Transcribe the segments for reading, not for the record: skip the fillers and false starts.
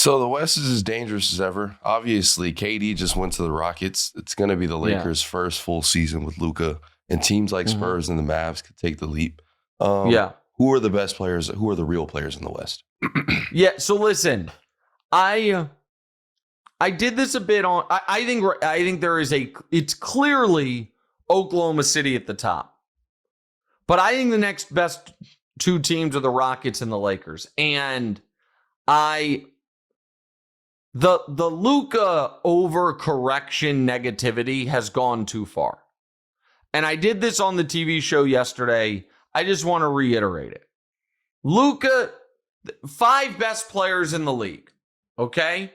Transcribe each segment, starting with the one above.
So the West is as dangerous as ever. Obviously, KD just went to the Rockets. It's going to be the Lakers' first full season with Luka, and teams like Spurs and the Mavs could take the leap. Who are the best players? Who are the real players in the West? So listen, I did this a bit on. I think there is it's clearly Oklahoma City at the top, but I think the next best two teams are the Rockets and the Lakers, and the Luka overcorrection negativity has gone too far. And I did this on the TV show yesterday. I just want to reiterate it. Luka, 5 best players in the league. Okay?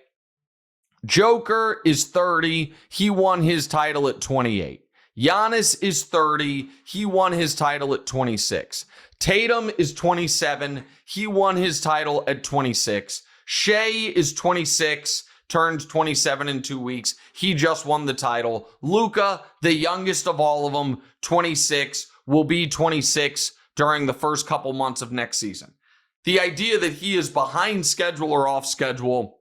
Joker is 30. He won his title at 28. Giannis is 30. He won his title at 26. Tatum is 27. He won his title at 26. Shai is 26, turns 27 in 2 weeks. He just won the title. Luka, the youngest of all of them, 26, will be 26 during the first couple months of next season. The idea that he is behind schedule or off schedule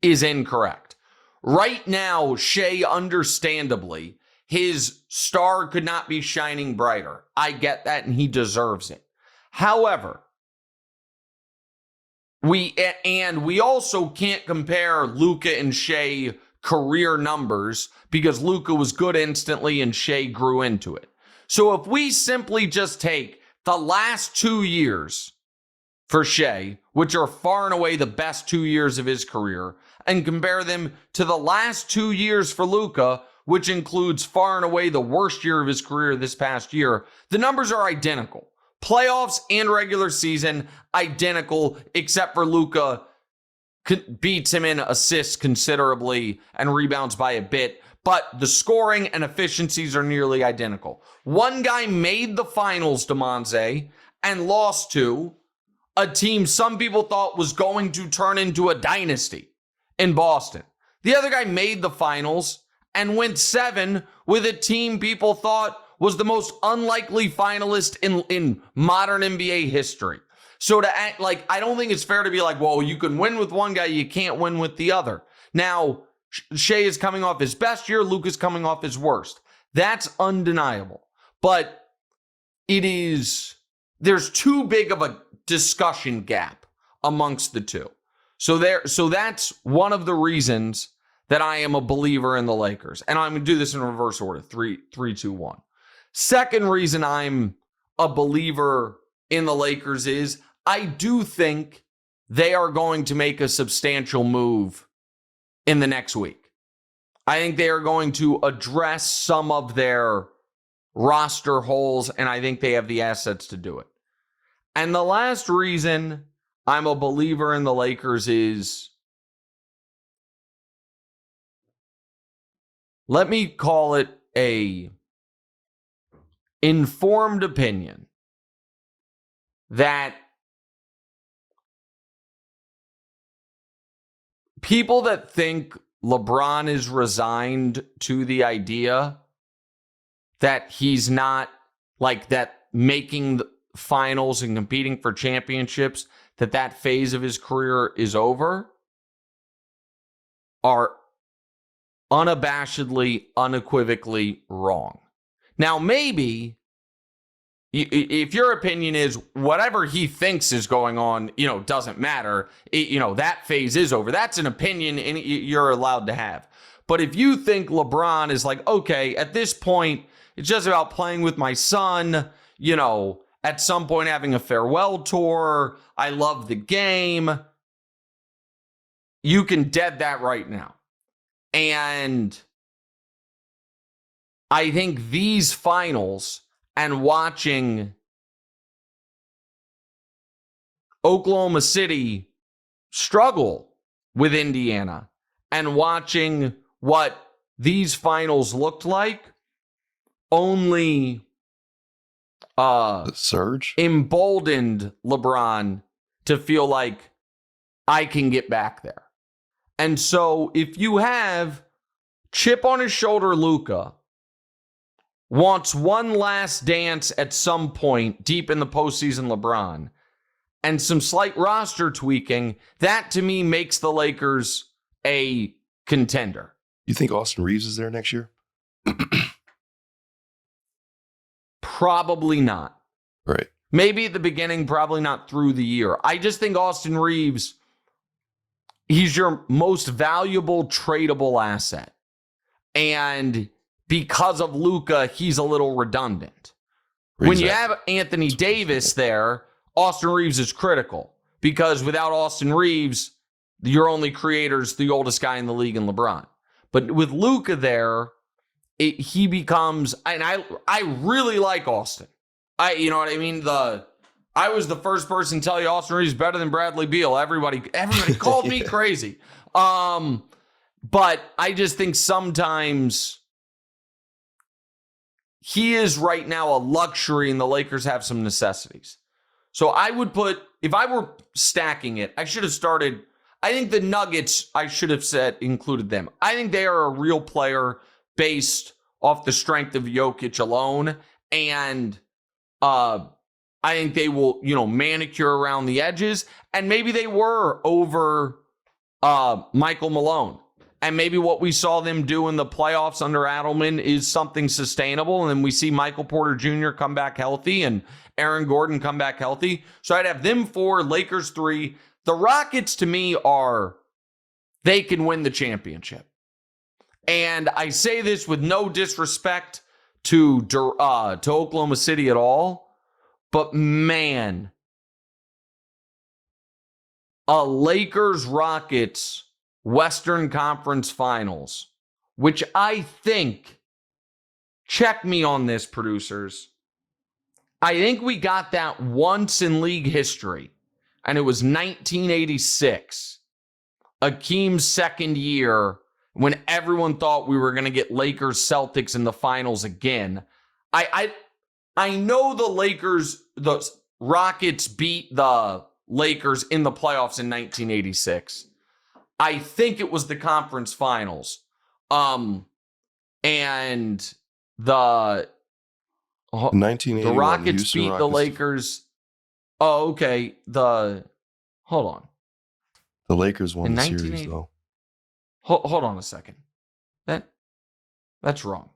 is incorrect. Right now, Shai, understandably, his star could not be shining brighter. I get that, and he deserves it. However, we also can't compare Luka and Shai career numbers because Luka was good instantly and Shai grew into it. So if we simply just take the last 2 years for Shai, which are far and away the best 2 years of his career, and compare them to the last 2 years for Luka, which includes far and away the worst year of his career this past year, the numbers are identical. Playoffs and regular season, identical, except for Luka beats him in assists considerably and rebounds by a bit, but the scoring and efficiencies are nearly identical. One guy made the finals, DeMonze, and lost to a team some people thought was going to turn into a dynasty in Boston. The other guy made the finals and went 7 with a team people thought was the most unlikely finalist in modern NBA history. So to act like, I don't think it's fair to be like, well, you can win with one guy, you can't win with the other. Now, Shai is coming off his best year, Luka's coming off his worst. That's undeniable. But there's too big of a discussion gap amongst the two. So that's one of the reasons that I am a believer in the Lakers. And I'm going to do this in reverse order, 3, 2, 1. Second reason I'm a believer in the Lakers is I do think they are going to make a substantial move in the next week. I think they are going to address some of their roster holes, and I think they have the assets to do it. And the last reason I'm a believer in the Lakers is, let me call it a informed opinion that people that think LeBron is resigned to the idea that he's not like that making the finals and competing for championships, that phase of his career is over, are unabashedly, unequivocally wrong. Now, maybe if your opinion is whatever he thinks is going on, doesn't matter, that phase is over. That's an opinion and you're allowed to have. But if you think LeBron is like, okay, at this point, it's just about playing with my son, at some point having a farewell tour, I love the game, you can dead that right now. And I think these finals and watching Oklahoma City struggle with Indiana and watching what these finals looked like only surge emboldened LeBron to feel like I can get back there. And so if you have chip on his shoulder Luka, wants one last dance at some point deep in the postseason LeBron, and some slight roster tweaking, that to me makes the Lakers a contender. You think Austin Reeves is there next year? Probably not. Right. Maybe at the beginning, probably not through the year. I just think Austin Reeves, he's your most valuable tradable asset. And because of Luka, he's a little redundant. When you have Anthony Davis there, Austin Reeves is critical. Because without Austin Reeves, your only creator's the oldest guy in the league in LeBron. But with Luka there, he becomes, and I really like Austin. You know what I mean? I was the first person to tell you Austin Reeves is better than Bradley Beal. Everybody called me crazy. But I just think sometimes he is right now a luxury and the Lakers have some necessities. So I would put, if I were stacking it, I should have started, I think the Nuggets, I should have said, included them. I think they are a real player based off the strength of Jokic alone. And I think they will, manicure around the edges. And maybe they were over Michael Malone. And maybe what we saw them do in the playoffs under Adelman is something sustainable. And then we see Michael Porter Jr. come back healthy and Aaron Gordon come back healthy. So I'd have them 4, Lakers 3. The Rockets to me they can win the championship. And I say this with no disrespect to Oklahoma City at all. But man, a Lakers-Rockets Western Conference Finals, which I think, check me on this, producers, I think we got that once in league history, and it was 1986, Akeem's second year, when everyone thought we were going to get Lakers-Celtics in the finals again. I know the Rockets beat the Lakers in the playoffs in 1986. I think it was the conference finals. And the 1981, the Rockets Houston beat Rockets. the Lakers. Oh, okay. Hold on. The Lakers won the series, though. Hold on a second. That's wrong.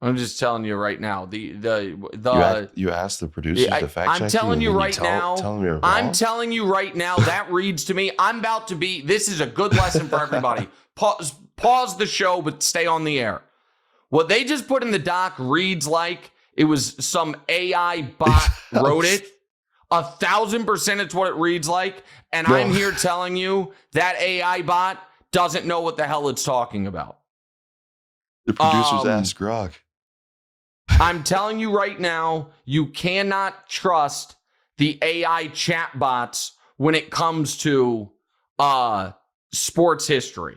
I'm just telling you right now. You asked the producers to fact check. I'm telling you right now. I'm telling you right now. That reads to me. I'm about to be. This is a good lesson for everybody. Pause the show, but stay on the air. What they just put in the doc reads like it was some AI bot wrote it. 1,000% it's what it reads like. And no. I'm here telling you that AI bot doesn't know what the hell it's talking about. The producers asked Grog. I'm telling you right now, you cannot trust the AI chatbots when it comes to sports history.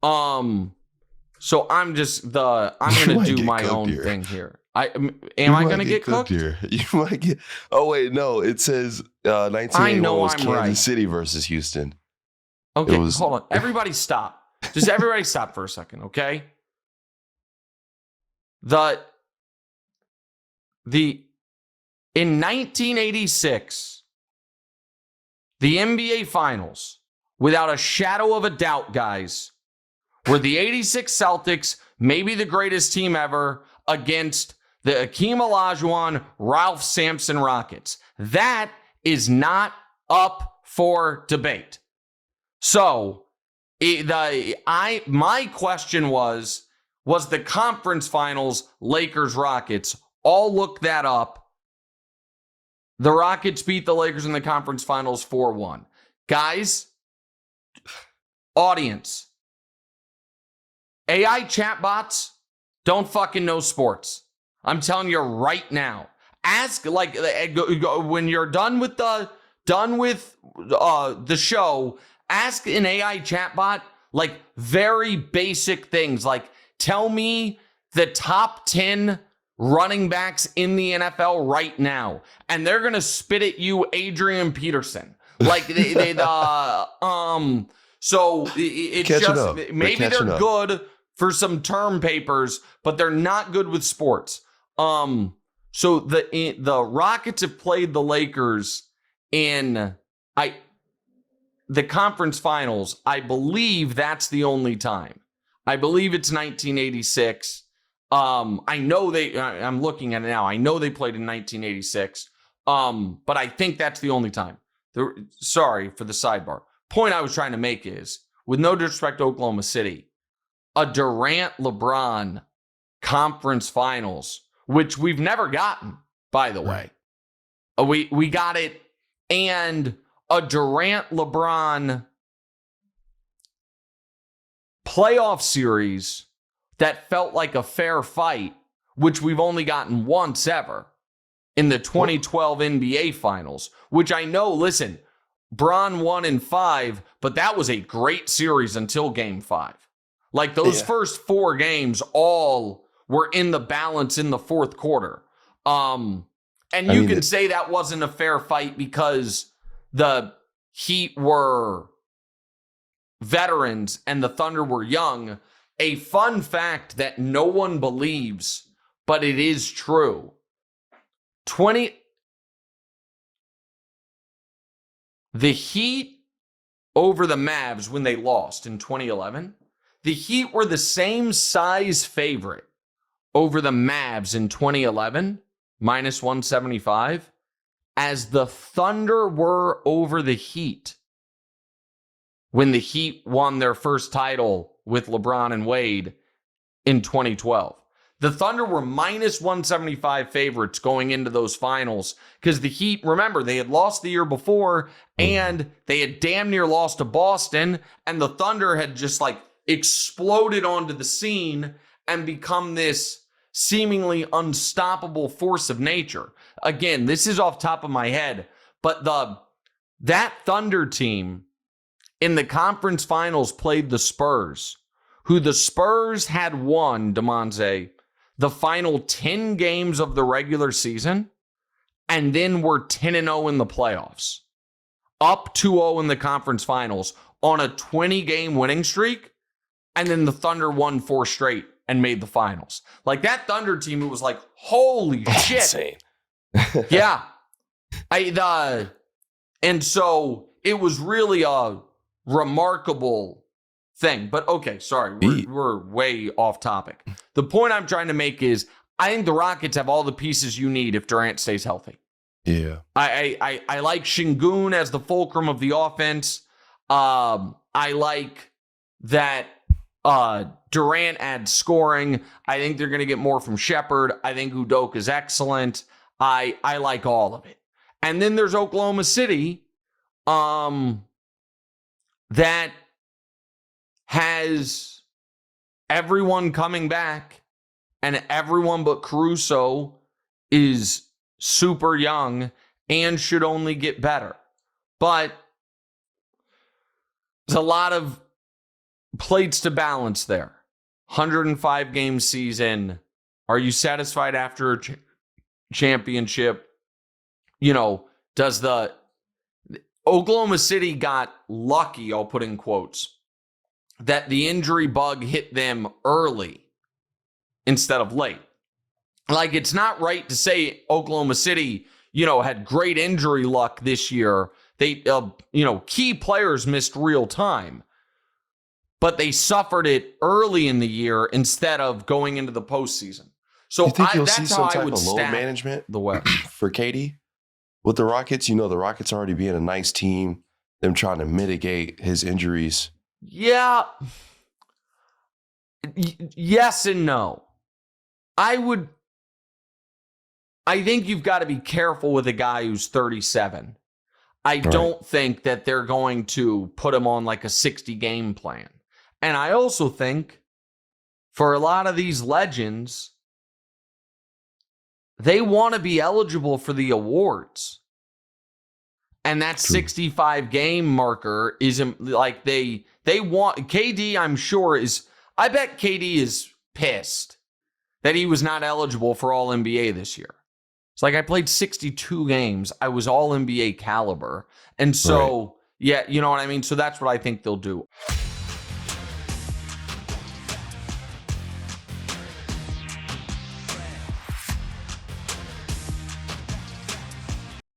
So I'm going to do my own thing here. Am I going to get cooked here? You might get. Oh wait, no. It says 1981 was Kansas City versus Houston. Okay, hold on. Everybody stop. Just everybody stop for a second, okay? In 1986, the NBA Finals, without a shadow of a doubt, guys, were the 86 Celtics, maybe the greatest team ever, against the Akeem Olajuwon, Ralph Sampson Rockets. That is not up for debate. So, my question was the conference finals Lakers-Rockets? I'll look that up. The Rockets beat the Lakers in the conference finals 4-1. Guys, audience, AI chatbots don't fucking know sports. I'm telling you right now. Ask, when you're done with the show, ask an AI chatbot very basic things, like tell me the top 10 running backs in the NFL right now, and they're gonna spit at you Adrian Peterson. So it's just maybe they're good for some term papers, but they're not good with sports. So the Rockets have played the Lakers in the conference finals, I believe that's the only time. I believe it's 1986. I know I'm looking at it now. I know they played in 1986. But I think that's the only time. Sorry for the sidebar. Point I was trying to make is, with no disrespect to Oklahoma City, a Durant LeBron conference finals, which we've never gotten, by the way. We got it, and a Durant LeBron playoff series that felt like a fair fight, which we've only gotten once ever in the 2012 NBA Finals, which I know, listen, Bron won in 5, but that was a great series until Game 5. Like, those first 4 games all were in the balance in the fourth quarter. And you can say that wasn't a fair fight because the Heat were veterans and the Thunder were young. A fun fact that no one believes, but it is true. The Heat over the Mavs when they lost in 2011, the Heat were the same size favorite over the Mavs in 2011, minus 175, as the Thunder were over the Heat when the Heat won their first title with LeBron and Wade in 2012. The Thunder were minus 175 favorites going into those finals because the Heat, remember, they had lost the year before and they had damn near lost to Boston, and the Thunder had just like exploded onto the scene and become this seemingly unstoppable force of nature. Again, this is off top of my head, but that Thunder team in the conference finals played the Spurs, who the Spurs had won, DeMonze, the final 10 games of the regular season, and then were 10-0 in the playoffs, up 2-0 in the conference finals on a 20-game winning streak, and then the Thunder won 4 straight and made the finals. Like, that Thunder team, it was like, holy shit. Insane. Yeah. And so it was really a remarkable thing. But okay, sorry, we're way off topic. The point I'm trying to make is, I think the Rockets have all the pieces you need if Durant stays healthy. Yeah. I like Şengün as the fulcrum of the offense. I like that Durant adds scoring. I think they're going to get more from Shepherd. I think Udoka is excellent. I like all of it. And then there's Oklahoma City that has everyone coming back, and everyone but Caruso is super young and should only get better. But there's a lot of plates to balance there. 105 game season. Are you satisfied after a championship? You know, does the Oklahoma City got lucky, I'll put in quotes, that the injury bug hit them early instead of late. Like, it's not right to say Oklahoma City, had great injury luck this year. They, key players missed real time, but they suffered it early in the year instead of going into the postseason. So you think you'll see that's some how I type would of load stack management the West for KD with the Rockets? The Rockets already being a nice team, them trying to mitigate his injuries. Yeah. Yes and no. I think you've got to be careful with a guy who's 37. I don't think that they're going to put him on like a 60-game plan. And I also think for a lot of these legends, they want to be eligible for the awards. And that 65-game marker isn't like they want. KD, I'm sure, I bet KD is pissed that he was not eligible for All NBA this year. It's like, I played 62 games. I was All NBA caliber. And so, yeah, you know what I mean? So that's what I think they'll do.